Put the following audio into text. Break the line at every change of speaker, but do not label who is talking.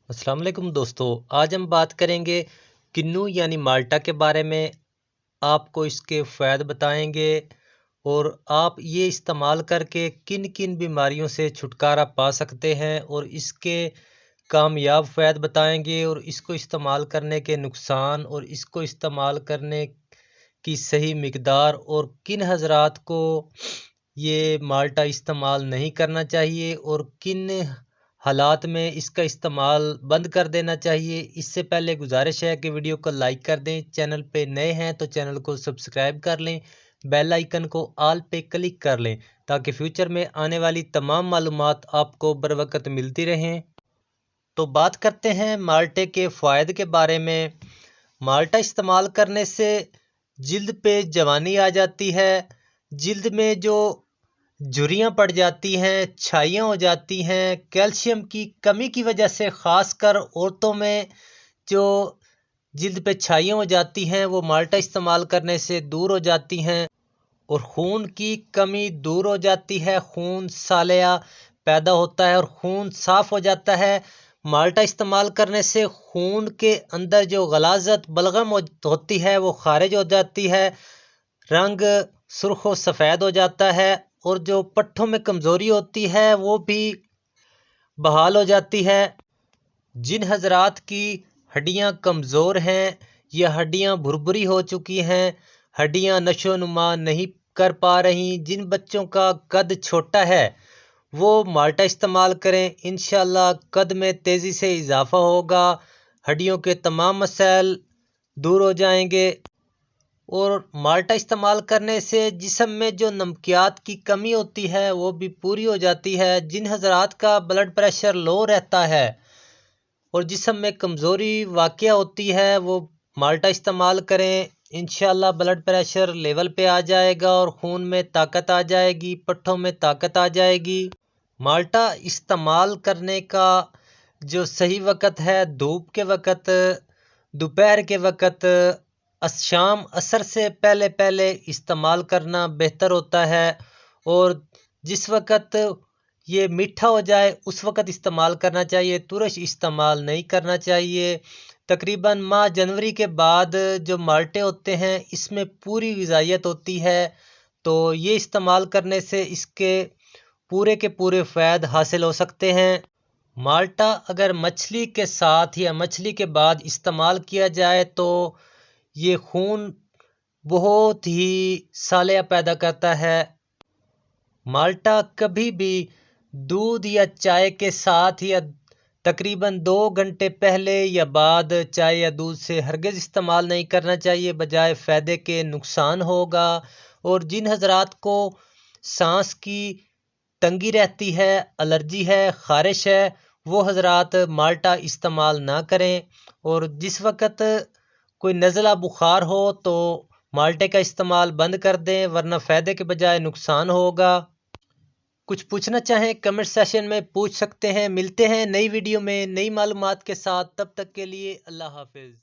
अस्सलाम वालेकुम दोस्तों, आज हम बात करेंगे किन्नू यानी माल्टा के बारे में। आपको इसके फ़ायदे बताएंगे और आप ये इस्तेमाल करके किन किन बीमारियों से छुटकारा पा सकते हैं और इसके कामयाब फ़ायदे बताएंगे और इसको इस्तेमाल करने के नुकसान और इसको इस्तेमाल करने की सही मिकदार और किन हज़रात को ये माल्टा इस्तेमाल नहीं करना चाहिए और किन हालात में इसका इस्तेमाल बंद कर देना चाहिए। इससे पहले गुजारिश है कि वीडियो को लाइक कर दें, चैनल पे नए हैं तो चैनल को सब्सक्राइब कर लें, बेल आइकन को ऑल पे क्लिक कर लें ताकि फ्यूचर में आने वाली तमाम मालूमात आपको बर वक्त मिलती रहें। तो बात करते हैं माल्टे के फ़ायदे के बारे में। माल्टा इस्तेमाल करने से जिल्द पे जवानी आ जाती है, जिल्द में जो झुर्रियाँ पड़ जाती हैं, छाइयाँ हो जाती हैं, कैल्शियम की कमी की वजह से ख़ासकर औरतों में जो जिल्द पे छाइयाँ हो जाती हैं वो माल्टा इस्तेमाल करने से दूर हो जाती हैं और खून की कमी दूर हो जाती है। खून सालिया पैदा होता है और खून साफ़ हो जाता है। माल्टा इस्तेमाल करने से खून के अंदर जो गलाज़त बलगम होती है वो खारिज हो जाती है, रंग सुर्ख व सफ़ेद हो जाता है और जो पट्ठों में कमज़ोरी होती है वो भी बहाल हो जाती है। जिन हज़रात की हड्डियाँ कमज़ोर हैं या हड्डियाँ भुरभुरी हो चुकी हैं, हड्डियाँ नशो नुमा नहीं कर पा रही, जिन बच्चों का कद छोटा है वो माल्टा इस्तेमाल करें। इंशाअल्लाह कद में तेज़ी से इजाफ़ा होगा, हड्डियों के तमाम मसाइल दूर हो जाएंगे और माल्टा इस्तेमाल करने से जिस्म में जो नमकियात की कमी होती है वो भी पूरी हो जाती है। जिन हज़रात का ब्लड प्रेशर लो रहता है और जिस्म में कमज़ोरी वाक़या होती है वो माल्टा इस्तेमाल करें, इंशाअल्लाह ब्लड प्रेशर लेवल पे आ जाएगा और खून में ताकत आ जाएगी, पट्ठों में ताकत आ जाएगी। माल्टा इस्तेमाल करने का जो सही वक़्त है धूप के वक़्त, दोपहर के वक़्त, शाम असर से पहले पहले इस्तेमाल करना बेहतर होता है और जिस वक़्त ये मीठा हो जाए उस वक़्त इस्तेमाल करना चाहिए, तुरंत इस्तेमाल नहीं करना चाहिए। तकरीबन माह जनवरी के बाद जो माल्टे होते हैं इसमें पूरी ग़िज़ाइयत होती है, तो ये इस्तेमाल करने से इसके पूरे के पूरे फ़ायदे हासिल हो सकते हैं। माल्टा अगर मछली के साथ या मछली के बाद इस्तेमाल किया जाए तो ये खून बहुत ही सालिया पैदा करता है। माल्टा कभी भी दूध या चाय के साथ या तकरीबन 2 घंटे पहले या बाद चाय या दूध से हरगिज़ इस्तेमाल नहीं करना चाहिए, बजाय फ़ायदे के नुकसान होगा। और जिन हज़रात को सांस की तंगी रहती है, एलर्जी है, ख़ारिश है, वो हज़रात माल्टा इस्तेमाल ना करें और जिस वक़्त कोई नज़ला बुखार हो तो माल्टे का इस्तेमाल बंद कर दें, वरना फ़ायदे के बजाय नुकसान होगा। कुछ पूछना चाहें कमेंट सेशन में पूछ सकते हैं। मिलते हैं नई वीडियो में नई मालूमात के साथ, तब तक के लिए अल्लाह हाफ़िज़।